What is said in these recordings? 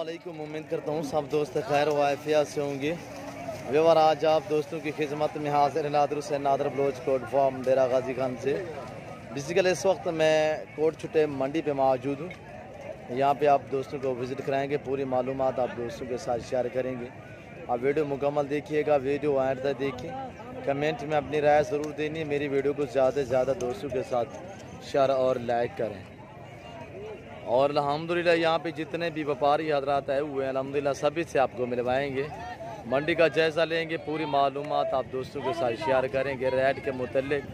वालेकुम। उम्मीद करता हूँ सब दोस्त खैर वाफिया से होंगे। व्यवहार आज आप दोस्तों की खिदमत में हाजिर नादर हुसैन नादर बलोच कोट फार्म डेरा गाजी खान से। बेसिकली इस वक्त मैं कोट छुटे मंडी पे मौजूद हूँ। यहाँ पे आप दोस्तों को विज़िट कराएंगे, पूरी मालूमात आप दोस्तों के साथ शेयर करेंगे। आप वीडियो मुकम्मल देखिएगा, वीडियो एंड तक देखिए। कमेंट में अपनी राय ज़रूर देनी है। मेरी वीडियो को ज़्यादा से ज़्यादा दोस्तों के साथ शेयर और लाइक करें। और अल्हम्दुलिल्लाह यहाँ पे जितने भी व्यापारी हजरात आए हुए हैं अल्हम्दुलिल्लाह सभी से आपको मिलवाएंगे, मंडी का जायज़ा लेंगे, पूरी मालूमात आप दोस्तों के साथ शेयर करेंगे। रेट के मुतल्लिक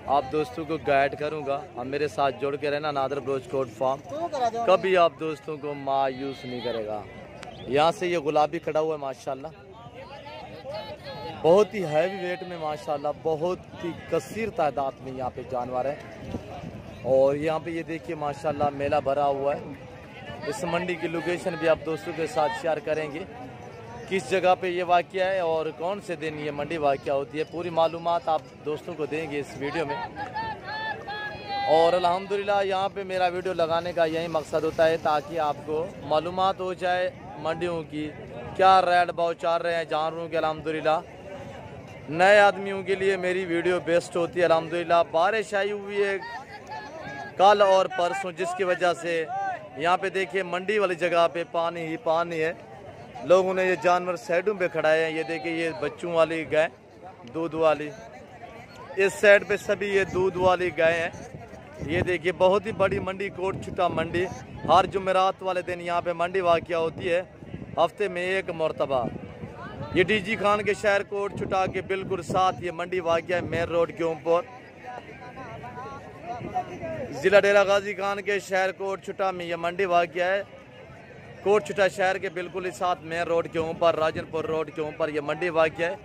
आप दोस्तों को गाइड करूँगा। हम मेरे साथ जुड़ के रहना। नादर बलोच कोट फार्म कभी आप दोस्तों को मायूस नहीं करेगा। यहाँ से ये गुलाबी खड़ा हुआ है माशाल्लाह, बहुत ही हैवी वेट में माशाल्लाह, बहुत ही कसीर तादाद में यहाँ पे जानवर है। और यहाँ पे ये देखिए माशाल्लाह मेला भरा हुआ है। इस मंडी की लोकेशन भी आप दोस्तों के साथ शेयर करेंगे, किस जगह पे ये वाक़या है और कौन से दिन ये मंडी वाक़या होती है। पूरी मालूमात आप दोस्तों को देंगे इस वीडियो में। और अल्हम्दुलिल्लाह यहाँ पे मेरा वीडियो लगाने का यही मकसद होता है ताकि आपको मालूमात हो जाए मंडियों की, क्या रेट भाव चल रहे हैं जानवरों के। अल्हम्दुलिल्लाह नए आदमियों के लिए मेरी वीडियो बेस्ट होती है। अल्हम्दुलिल्लाह बारिश आई हुई है कल और परसों, जिसकी वजह से यहाँ पे देखिए मंडी वाली जगह पे पानी ही पानी है। लोगों ने ये जानवर साइडों पे खड़ाए हैं। ये देखिए ये बच्चों वाली गाय, दूध वाली, इस साइड पे सभी ये दूध वाली गाय हैं। ये देखिए बहुत ही बड़ी मंडी कोट छुटा मंडी। हर जुमेरात वाले दिन यहाँ पे मंडी वाक़या होती है, हफ्ते में एक मरतबा। ये डीजी खान के शहर कोट छुटा के बिल्कुल साथ ये मंडी वाक़या है, मेन रोड के ऊपर। ज़िला डेरा गाजी खान के शहर कोट छुटा में ये मंडी वाक़या है। कोट छुटा शहर के बिल्कुल ही साथ मेन रोड के ऊपर, राजनपुर रोड के ऊपर ये मंडी वाक़या है।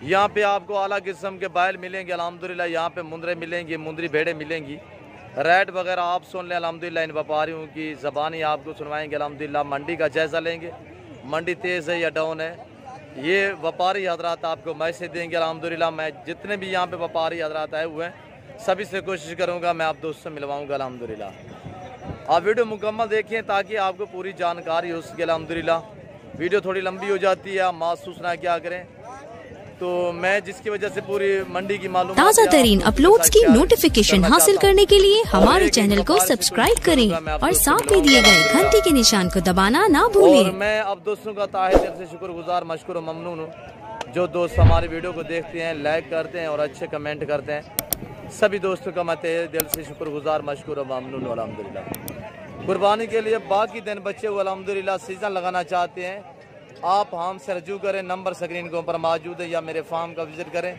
यहाँ पे आपको आला किस्म के बैल मिलेंगे अल्हम्दुलिल्लाह। यहाँ पे मुंदरे मिलेंगी, मुंदरी भेड़ें मिलेंगी। रेट वगैरह आप सुन लें अल्हम्दुलिल्लाह। इन व्यापारियों की ज़बानी आपको सुनवाएंगे अल्हम्दुलिल्लाह। मंडी का जायज़ा लेंगे, मंडी तेज़ है या डाउन है, ये व्यापारी हजरात आपको मैसेज देंगे अल्हम्दुलिल्लाह। मैं जितने भी यहाँ पे व्यापारी हजरात आए हुए हैं सभी से कोशिश करूँगा मैं आप दोस्तों से मिलवाऊँगा अल्हम्दुलिल्लाह। आप वीडियो मुकम्मल देखें ताकि आपको पूरी जानकारी हो सके अल्हम्दुलिल्लाह। वीडियो थोड़ी लंबी हो जाती है, आप महसूस ना क्या करें, तो मैं जिसकी वजह से पूरी मंडी की मालूम ताज़ा तरीन अपलोड्स की नोटिफिकेशन हासिल करने के लिए हमारे चैनल को सब्सक्राइब करें और साथ में दिए गए घंटी के निशान को दबाना ना भूलें। और मैं अब दोस्तों का ताहे दिल से शुक्रगुजार, मशकूर और ममनून हूँ जो दोस्त हमारे वीडियो को देखते हैं, लाइक करते हैं और अच्छे कमेंट करते हैं। सभी दोस्तों का मैं तहे दिल से शुक्रगुजार, मशकूर और ममनून हूँ अल्हम्दुलिल्लाह। कुर्बानी के लिए बाकी दिन बच्चे हुए अल्हम्दुलिल्लाह। सीज़न लगाना चाहते हैं आप हमसे रजू करें, नंबर स्क्रीन के ऊपर मौजूद है, या मेरे फार्म का विजिट करें,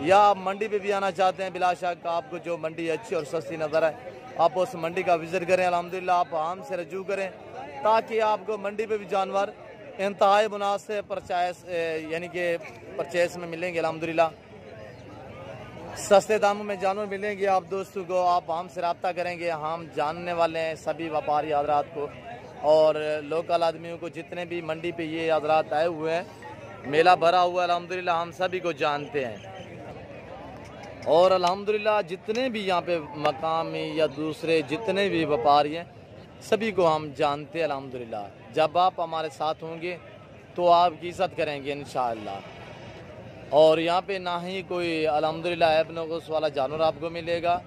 या आप मंडी पे भी आना चाहते हैं बिलाशक आपको जो मंडी अच्छी और सस्ती नज़र है आप उस मंडी का विजिट करें अल्हम्दुलिल्लाह। आप हमसे रजू करें ताकि आपको मंडी पे भी जानवर इंतहाई मुनासिब परचेस यानी कि परचेस में मिलेंगे अल्हम्दुलिल्लाह। सस्ते दामों में जानवर मिलेंगे आप दोस्तों को। आप हमसे रब्ता करेंगे, हम जानने वाले हैं सभी व्यापारी हजरात को और लोकल आदमियों को। जितने भी मंडी पे ये हजरात आए हुए हैं, मेला भरा हुआ है अल्हम्दुलिल्लाह, हम सभी को जानते हैं। और अल्हम्दुलिल्लाह जितने भी यहाँ पे मकामी या दूसरे जितने भी व्यापारी हैं सभी को हम जानते हैं अल्हम्दुलिल्लाह। जब आप हमारे साथ होंगे तो आपकी इज़्ज़त करेंगे इंशाअल्लाह। और यहाँ पे ना ही कोई अल्हम्दुलिल्लाह ऐब नक़्स वाला जानवर आपको मिलेगा।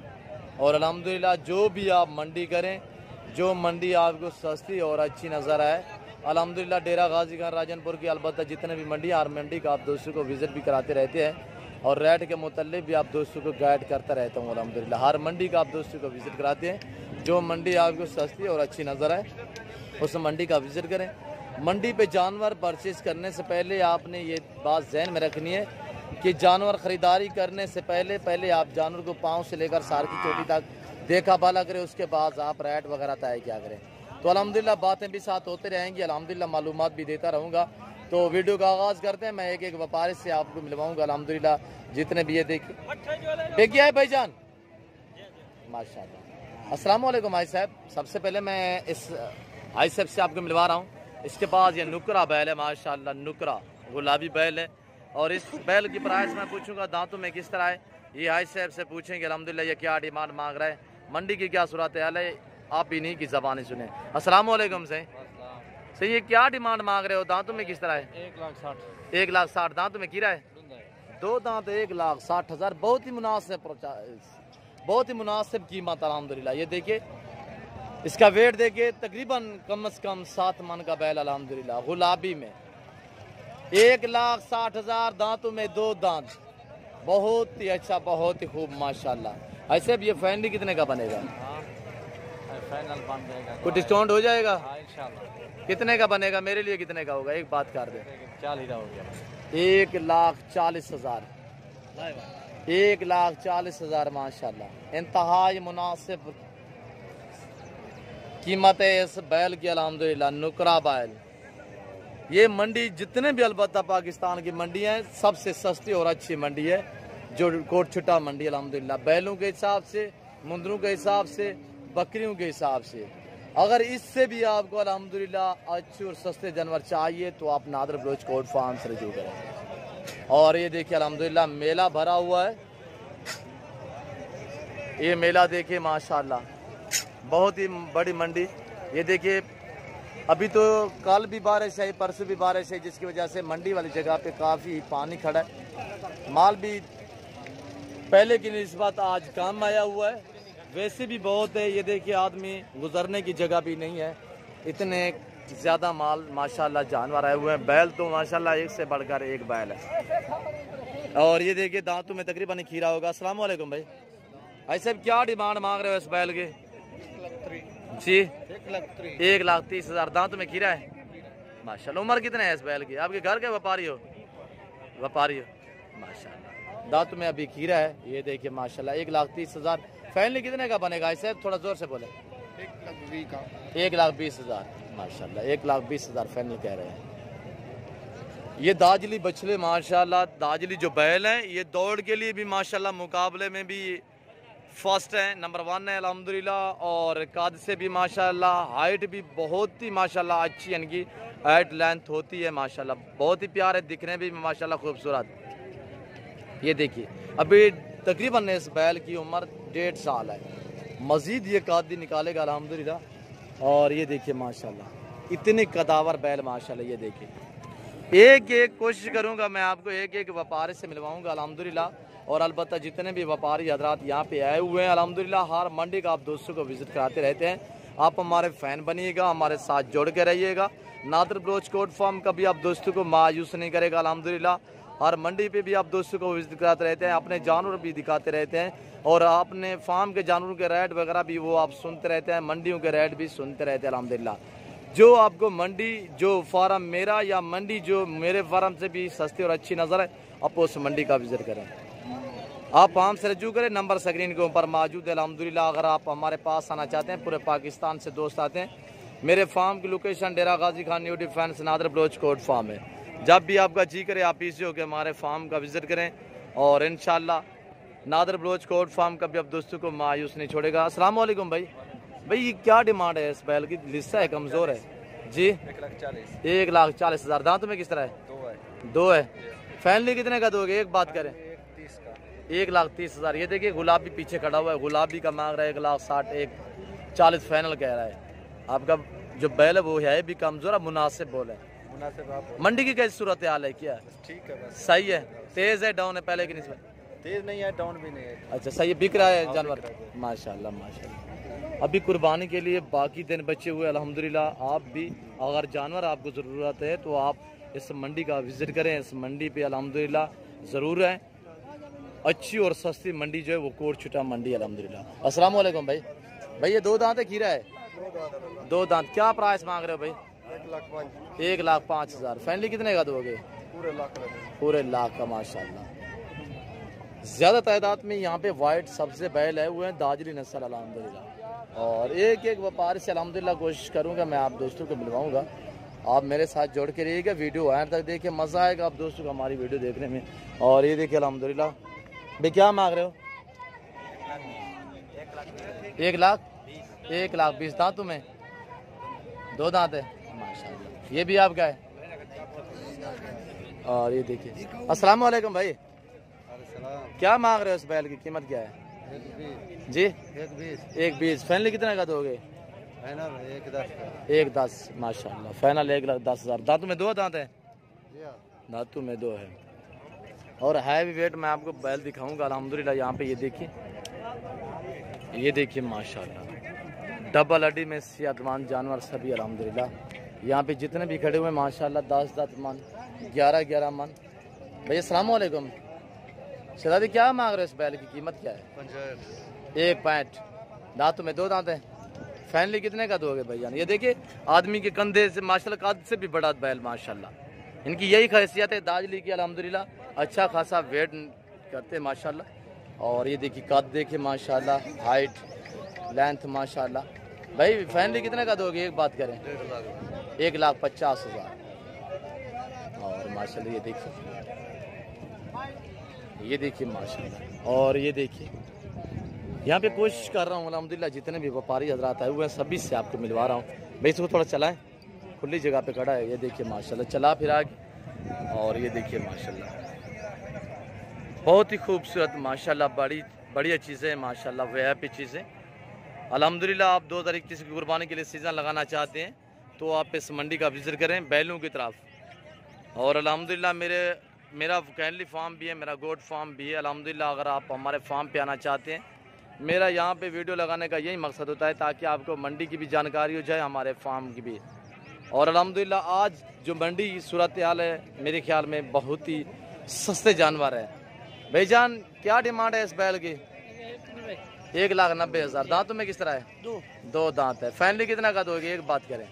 और अल्हम्दुलिल्लाह जो भी आप मंडी करें, जो मंडी आपको सस्ती और अच्छी नज़र आए अल्हम्दुलिल्लाह। डेरा गाजी खान राजनपुर की अलबत्ता जितने भी मंडी, हर मंडी का आप दोस्तों को विज़िट भी कराते रहते हैं और रेट के मुतल्लिक़ भी आप दोस्तों को गाइड करता रहता हूँ अल्हम्दुलिल्लाह। हर मंडी का आप दोस्तों को विज़िट कराते हैं। जो मंडी आपको सस्ती और अच्छी नज़र आए उस मंडी का विज़िट करें। मंडी पे जानवर परचेज करने से पहले आपने ये बात जहन में रखनी है कि जानवर ख़रीदारी करने से पहले आप जानवर को पाँव से लेकर सार की चोटी तक देखा भाला करें, उसके बाद आप रेट वगैरह तय क्या करें। तो अल्हम्दुलिल्लाह बातें भी साथ होते रहेंगी अल्हम्दुलिल्लाह, मालूमात भी देता रहूँगा। तो वीडियो का आगाज़ करते हैं। मैं एक एक व्यापारी से आपको मिलवाऊँगा अल्हम्दुलिल्लाह। जितने भी ये देखिए है भाईजान माशाल्लाह। अस्सलाम वालेकुम भाई साहब। सबसे पहले मैं इस भाई साहब से आपको मिलवा रहा हूँ। इसके पास ये नुकरा बैल है माशाल्लाह, नुकरा गुलाबी बैल है। और इस बैल की प्राइस मैं पूछूंगा दांतों में किस तरह है, ये भाई साहब से पूछेंगे अल्हम्दुलिल्लाह ये क्या डिमांड मांग रहा है, मंडी की क्या सूरत हाल है, आप इन्हीं की ज़बानी सुने। अस्सलाम वालेकुम से सही है। क्या डिमांड मांग रहे हो? दांतों में किस तरह है? 1,60,000। 1,60,000 दांतों में कीरा है। 2 दांत 1,60,000, बहुत ही मुनासिब कीमत अल्हम्दुलिल्लाह। ये देखिए इसका वेट देखिए, तकरीबन कम से कम 7 मन का बैल अल्हम्दुलिल्लाह। गुलाबी में 1,60,000 दांतों में 2 दांत, बहुत ही अच्छा, बहुत ही खूब माशाल्लाह। ऐसे भी ये फैनली कितने का बनेगा? फाइनल बन जाएगा। कुछ डिस्काउंट हो जाएगा? इंशाल्लाह। कितने का बनेगा? मेरे लिए कितने का होगा? एक बात कर दे। 40 हो गया। 1,40,000। 1,40,000 माशाल्लाह। इंतहाई मुनासिब कीमत है इस बैल की अल्हम्दुलिल्लाह। नुकरा बैल, ये मंडी जितने भी अलबत्ता पाकिस्तान की मंडी है सबसे सस्ती और अच्छी मंडी है, जो कोटछुटा मंडी अल्हम्दुलिल्लाह। बैलों के हिसाब से, मुंदरों के हिसाब से, बकरियों के हिसाब से। अगर इससे भी आपको अल्हम्दुलिल्लाह अच्छे और सस्ते जानवर चाहिए तो आप नादर बलोच कोट फार्म से रजू करें। और ये देखिए अल्हम्दुलिल्लाह मेला भरा हुआ है। ये मेला देखिए माशाल्लाह, बहुत ही बड़ी मंडी। ये देखिए अभी तो कल भी बारिश है, परसों भी बारिश है, जिसकी वजह से मंडी वाली जगह पे काफ़ी पानी खड़ा है। माल भी पहले की निस्बत आज कम आया हुआ है, वैसे भी बहुत है। ये देखिए आदमी गुजरने की जगह भी नहीं है, इतने ज़्यादा माल माशाल्लाह जानवर आए हुए हैं। बैल तो माशाल्लाह एक से बढ़कर एक बैल है। और ये देखिए दांतों में तकरीबन खीरा होगा। अस्सलाम वालेकुम भाई, ऐसे क्या डिमांड मांग रहे हो इस बैल के? जी 1,30,000 दांतों में खीरा है माशाल्लाह। उम्र कितने है इस बैल की? आपके घर के व्यापारी हो? व्यापारी हो माशाल्लाह। दांतों में अभी खीरा है। ये देखिए माशाल्लाह 1,30,000। फैनली कितने का बनेगा? ऐसे थोड़ा जोर से बोले। 1,20,000 माशाल्लाह। 1,20,000 फैनली कह रहे हैं। ये दाजली बछले माशाल्लाह, दाजली जो बैल हैं ये दौड़ के लिए भी माशाल्लाह मुकाबले में भी फर्स्ट है, नंबर 1 है अल्हम्दुलिल्लाह। और कद से भी माशाल्लाह, हाइट भी बहुत ही माशाल्लाह अच्छी, इनकी हाइट लेंथ होती है माशाल्लाह। बहुत ही प्यारे दिखने भी माशाल्लाह खूबसूरत। ये देखिए अभी तकरीबन इस बैल की उम्र 1.5 साल है, मज़ीद ये कादी निकालेगा अल्हम्दुलिल्लाह। और ये देखिए माशाल्लाह इतने कदावर बैल माशाल्लाह। ये देखिए एक कोशिश करूँगा मैं आपको एक व्यापारी से मिलवाऊँगा अल्हम्दुलिल्लाह। और अलबत्ता जितने भी व्यापारी हजरात यहाँ पे आए हुए हैं अल्हम्दुलिल्लाह, हर मंडी का आप दोस्तों को विजिट कराते रहते हैं। आप हमारे फ़ैन बनिएगा, हमारे साथ जोड़ के रहिएगा। नादर बलोच कोट फार्म का भी आप दोस्तों को मायूस नहीं करेगा अल्हम्दुलिल्लाह। हर मंडी पे भी आप दोस्तों को विजिट कराते रहते हैं, अपने जानवर भी दिखाते रहते हैं और अपने फार्म के जानवरों के रेट वगैरह भी वो आप सुनते रहते हैं, मंडियों के रेट भी सुनते रहते हैं अल्हम्दुलिल्लाह। जो आपको मंडी, जो फार्म मेरा या मंडी जो मेरे फार्म से भी सस्ती और अच्छी नज़र है, आप उस मंडी का विजिट करें। आप हम से रजू करें, नंबर स्क्रीन के ऊपर मौजूद है अल्हम्दुलिल्लाह। अगर आप हमारे पास आना चाहते हैं, पूरे पाकिस्तान से दोस्त आते हैं। मेरे फार्म की location Dera Ghazi Khan new defence Nadir Baloch Kot farm है। जब भी आपका जी करे आप इसी होकर हमारे फार्म का विजिट करें और इंशाल्लाह नादर बलोच कोट फार्म का भी आप दोस्तों को मायूस नहीं छोड़ेगा। अस्सलाम वालेकुम भाई। ये क्या डिमांड है इस बैल की? लिस्सा है, कमज़ोर है जी? 1,40,000 दांतों में किस तरह है? 2 है। फैनली कितने का दोगे? एक बात करें। 1,30,000। ये देखिए गुलाबी पीछे खड़ा हुआ है, गुलाबी का मांग रहा है 1,60,000, 1,40,000 फाइनल कह रहा है। आपका जो बैल है वो है भी कमजोर, मुनासिब बोल है। मंडी की कैसी सूरत हाल है? क्या ठीक है, बस सही है? तेज है, डाउन है पहले की निस्बत? तेज नहीं है, डाउन भी नहीं है। अच्छा सही है, बिक रहा है जानवर माशाल्लाह माशाल्लाह। अभी कुर्बानी के लिए बाकी दिन बचे हुए अल्हम्दुलिल्लाह। आप भी अगर जानवर आपको ज़रूरत है तो आप इस मंडी का विज़िट करें। इस मंडी पे अल्हम्दुलिल्लाह ज़रूर है, अच्छी और सस्ती मंडी जो है वो कोटछुटा मंडी अल्हम्दुलिल्लाह। अस्सलाम वालेकुम भाई। ये 2 दांत है, खीरा है? 2 दांत। क्या प्राइस मांग रहे हो भाई? 1,05,000। फैनली कितने का दोगे? पूरे लाख का माशाल्लाह। ज़्यादा तादाद में यहाँ पे वाइट सबसे बैल है वो है दाजली नस्ल अल्हम्दुलिल्लाह। और एक व्यापारी से अल्हम्दुलिल्लाह कोशिश करूँगा मैं आप दोस्तों को मिलवाऊँगा। आप मेरे साथ जोड़ के रहिएगा, वीडियो आखिर तक देखिए, मज़ा आएगा आप दोस्तों को हमारी वीडियो देखने में। और ये देखिए अल्हम्दुलिल्लाह। भाई क्या मांग रहे हो? 1,20,000 दांतों में 2 दांत है माशाल्लाह। ये भी आपका है। और ये देखिए। अस्सलाम वालेकुम भाई। क्या मांग रहे हो इस बैल की कीमत क्या है? जी 1,20,000। फैनली कितने का दोगे? फाइनल 1,10 का। 1,10 माशाल्लाह, फाइनल 1,10,000। दांतों में 2 दांत है, जी हाँ। दांतों में 2 है। और हैवी वेट मैं आपको बैल दिखाऊंगा अल्हम्दुलिल्लाह। यहाँ पे ये देखिए माशाल्लाह, डबल हड्डी में सेहतमंद जानवर सभी अल्हम्दुलिल्लाह। यहाँ पे जितने भी खड़े हुए माशाल्लाह 10 मन, 11 मन। भैया अस्सलाम वालेकुम। शहजादी क्या मांग रहे हो इस बैल की कीमत क्या है? 1.65। दांतों में 2 दांत हैं। फैनली कितने का दोगे भैया? ये देखिए आदमी के कंधे से माशाल्लाह, कद से भी बड़ा बैल माशाल्लाह। इनकी यही खासियत है दाजली की अल्हम्दुलिल्लाह, अच्छा खासा वेट करते हैं माशाल्लाह। और ये देखिए कद देखिए माशाल्लाह, हाइट लेंथ माशाल्लाह। भाई फैनली कितने का दोगे? एक बात करें, 1,50,000। और माशाल्लाह ये देखिए माशाल्लाह। और ये देखिए यहाँ पे कोशिश कर रहा हूँ अल्हम्दुलिल्लाह, जितने भी व्यापारी हजरात आए हुए हैं सभी से आपको मिलवा रहा हूँ। भाई इसको थोड़ा चलाएं, खुली जगह पे खड़ा है। ये देखिए माशाल्लाह, चला फिर आगे। और ये देखिए माशाल्लाह, बहुत ही खूबसूरत माशाल्लाह, बढ़िया चीज़ें हैं माशाल्लाह, वीआईपी चीज़ें अल्हम्दुलिल्लाह। आप 2 तारीख की कुर्बानी के लिए सीज़न लगाना चाहते हैं तो आप इस मंडी का विजिट करें बैलों की तरफ। और अल्हम्दुलिल्लाह मेरा कैनली फार्म भी है, मेरा गोट फार्म भी है अल्हम्दुलिल्लाह। अगर आप हमारे फार्म पे आना चाहते हैं, मेरा यहाँ पे वीडियो लगाने का यही मकसद होता है ताकि आपको मंडी की भी जानकारी हो जाए, हमारे फार्म की भी। और अल्हम्दुलिल्लाह आज जो मंडी की सूरत हाल है, मेरे ख्याल में बहुत ही सस्ते जानवर है। भाईजान क्या डिमांड है इस बैल की? 1,90,000। दांतों में किस तरह है? 2 दांत है। फैनली कितना का दोगे? एक बात करें,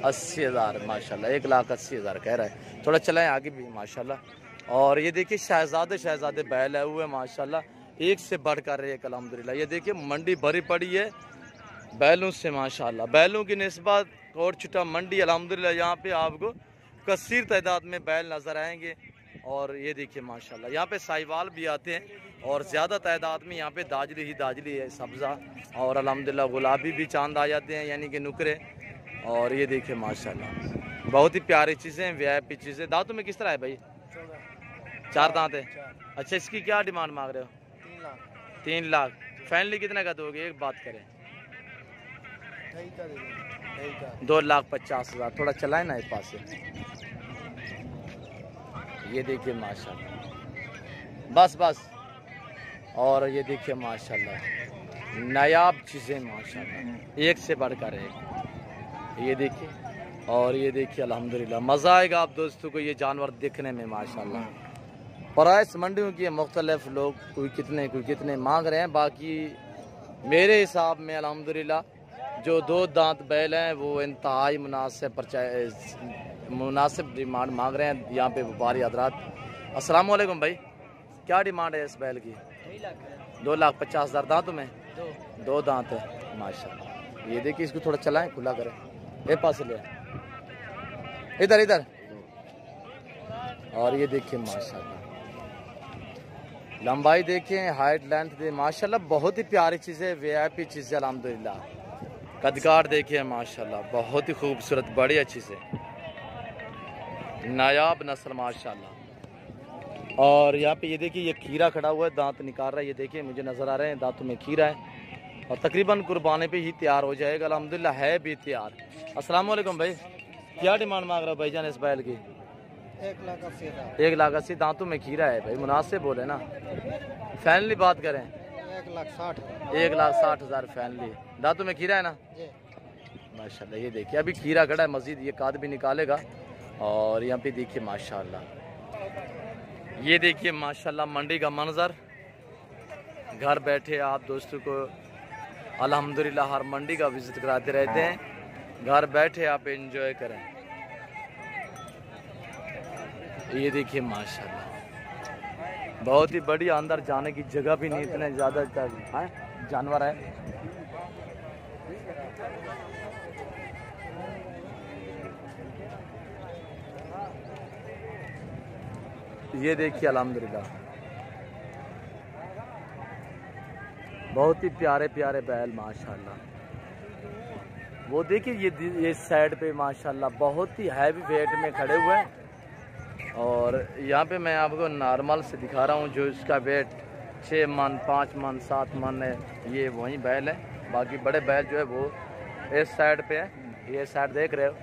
80,000 माशाल्लाह, 1,80,000 कह रहा है। थोड़ा चलाएं आगे भी माशाल्लाह। और ये देखिए शहजादे बैल है हुए माशाल्लाह, एक से बढ़कर एक अल्हम्दुलिल्लाह। ये देखिए मंडी भरी पड़ी है बैलों से माशाल्लाह। बैलों की निस्बत कोट छुट्टा मंडी अल्हम्दुलिल्लाह, यहाँ पे आपको कसीर तादाद में बैल नज़र आएंगे। और ये देखिए माशाल्लाह, यहाँ पे साहिवाल भी आते हैं और ज़्यादा तादाद में यहाँ पे दाजली है सब्ज़ा। और अल्हम्दुलिल्लाह गुलाबी भी चांद आ जाते हैं, यानी कि नुकरे। और ये देखिए माशाल्लाह, बहुत ही प्यारी चीज़ें, वीआईपी चीज़ें। दांतों में किस तरह है भाई? 4 दांत है। अच्छा इसकी क्या डिमांड मांग रहे हो? 3 लाख। फैनली कितने का दोगे? एक बात करें, 2,50,000। थोड़ा चलाए ना एक पास से। ये देखिए माशाल्लाह, बस। और ये देखिए माशाल्लाह, नायाब चीज़ें माशाल्लाह, एक से बढ़कर एक। ये देखिए, और ये देखिए अल्हम्दुलिल्लाह, मज़ा आएगा आप दोस्तों को ये जानवर देखने में माशाल्लाह। प्राइस मंडियों की मुख्तलिफ लोग कोई कितने मांग रहे हैं। बाकी मेरे हिसाब में अल्हम्दुलिल्लाह जो 2 दांत बैल हैं वो इंतहाई मुनासिब डिमांड मांग रहे हैं यहाँ पे व्यापारी हजरात। अस्सलाम वालेकुम भाई, क्या डिमांड है इस बैल की? 2,50,000। दांतों में 2 दांत है माशाल्लाह। ये देखिए, इसको थोड़ा चलाएं, खुला करें, एक पास ले, इधर। और ये देखिए माशाल्लाह, लंबाई देखें, हाइट लेंथ दे माशाल्लाह, बहुत ही प्यारी चीज़ें, वीआईपी चीज़ें अल्हम्दुलिल्लाह। कदकार देखिए माशाल्लाह, बहुत ही खूबसूरत बढ़िया चीज़ें, नायाब नस्ल माशाल्लाह। और यहाँ पे ये देखिए, ये खीरा खड़ा हुआ है, दांत निकाल रहा है। ये देखिए मुझे नज़र आ रहे हैं दांतों में खीरा है। और तकरीबन कुर्बानी पे ही तैयार हो जाएगा अल्हम्दुलिल्लाह, है भी तैयार। अस्सलाम वालेकुम भाई, क्या डिमांड मांग रहा हो भाईजान इस बैल की? 1,80,000। दांतों में खीरा है भाई, मुनासिब बोले ना। फैनली बात करें, 1,60,000 फैनली। दांतों में खीरा है ना माशाल्लाह। ये देखिए अभी खीरा खड़ा है, मजीद ये काद भी निकालेगा। और यहाँ पे देखिए माशाल्लाह, ये देखिए माशाल्लाह मंडी का मंजर। घर बैठे आप दोस्तों को अल्हम्दुलिल्लाह हर मंडी का विजिट कराते रहते हैं, घर बैठे आप एंजॉय करें। ये देखिए माशाल्लाह, बहुत ही बढ़िया, अंदर जाने की जगह भी नहीं, इतने ज़्यादा जानवर है। ये देखिए अल्हम्दुलिल्लाह, बहुत ही प्यारे प्यारे बैल माशाल्लाह। वो देखिए ये साइड पे माशाल्लाह बहुत ही हैवी वेट में खड़े हुए हैं। और यहाँ पे मैं आपको नॉर्मल से दिखा रहा हूँ, जो इसका वेट 6 मन 5 मन 7 मन है, ये वही बैल है। बाकी बड़े बैल जो है वो इस साइड पे है, ये साइड देख रहे हो।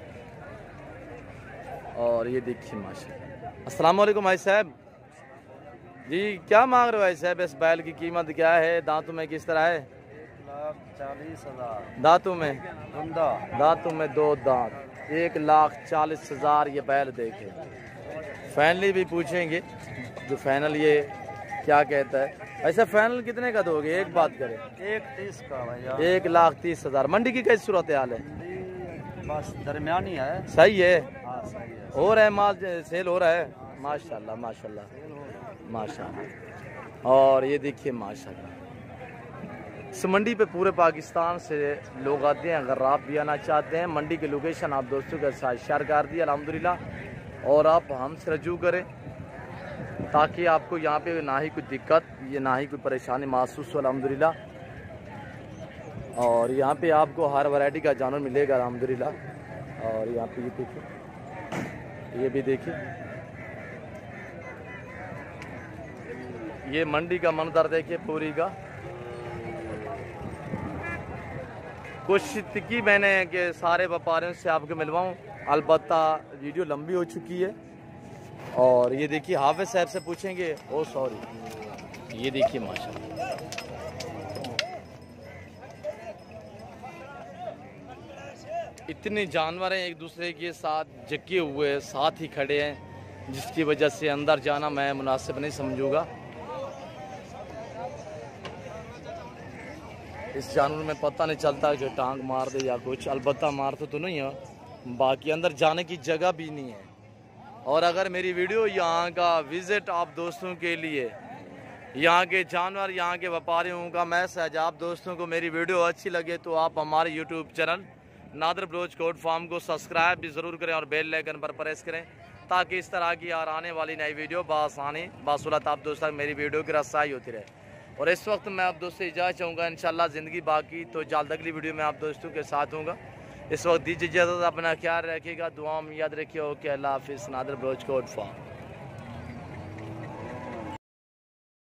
और ये देखिए माशाल्लाह। अस्सलाम वालेकुम भाई साहब जी, क्या मांग रहे हो भाई साहब? इस बैल की कीमत क्या है? दांतों में किस तरह है? 1,40,000 दांतों में बंदा। दांतों में 2 दांत, 1,40,000 ये बैल देखे। फाइनली भी पूछेंगे जो फाइनल ये क्या कहता है। ऐसा फाइनल कितने का दोगे? एक बात करें। 1,30 का भैया। 1,30,000। मंडी की कैसी सूरत हाल है? बस दरमियानी है। सही है, हाँ सही है। हो रहा है माल, सेल हो रहा है। माशाल्लाह माशाल्लाह माशाल्लाह। और ये देखिए माशाल्लाह, इस मंडी पे पूरे पाकिस्तान से लोग आते हैं। अगर आप भी आना चाहते हैं, मंडी की लोकेशन आप दोस्तों के साथ शेयर कर दी अल्हम्दुलिल्लाह। और आप हमसे रजू करें ताकि आपको यहाँ पे ना ही कोई दिक्कत, ये ना ही कोई परेशानी महसूस हो अल्हम्दुलिल्लाह। और यहाँ पे आपको हर वैरायटी का जानवर मिलेगा अल्हम्दुलिल्लाह। और यहाँ पे ये देखिए, ये भी देखिए, ये मंडी का मंजर देखिए पूरी का। कोशिश की मैंने कि सारे व्यापारियों से आपको मिलवाऊं, अलबत्ता वीडियो लंबी हो चुकी है। और ये देखिए हाफिज साहब से पूछेंगे। ओ सॉरी, ये देखिए माशाल्लाह, इतने जानवर हैं एक दूसरे के साथ जके हुए, साथ ही खड़े हैं, जिसकी वजह से अंदर जाना मैं मुनासिब नहीं समझूंगा। इस जानवर में पता नहीं चलता जो टांग मार दे या कुछ, अलबत्ता मारते तो नहीं है, बाकी अंदर जाने की जगह भी नहीं है। और अगर मेरी वीडियो यहाँ का विज़िट आप दोस्तों के लिए, यहाँ के जानवर, यहाँ के व्यापारियों का मैसेज आप दोस्तों को मेरी वीडियो अच्छी लगे तो आप हमारे YouTube channel Nadir Baloch goat farm को सब्सक्राइब भी ज़रूर करें और बेल आइकन पर प्रेस करें ताकि इस तरह की और आने वाली नई वीडियो बासानी बासुलत आप दोस्तों मेरी वीडियो की रसाई होती रहे। और इस वक्त मैं आप दोस्तों से इजाज़त चाहूँगा, इंशाल्लाह ज़िंदगी बाकी तो जल्द अगली वीडियो में आप दोस्तों के साथ होऊंगा। इस वक्त दीजिए इजाज़त, अपना ख्याल रखिएगा, दुआ में याद रखिए। ओके, अल्लाह हाफिज़। Nadir Baloch goat farm.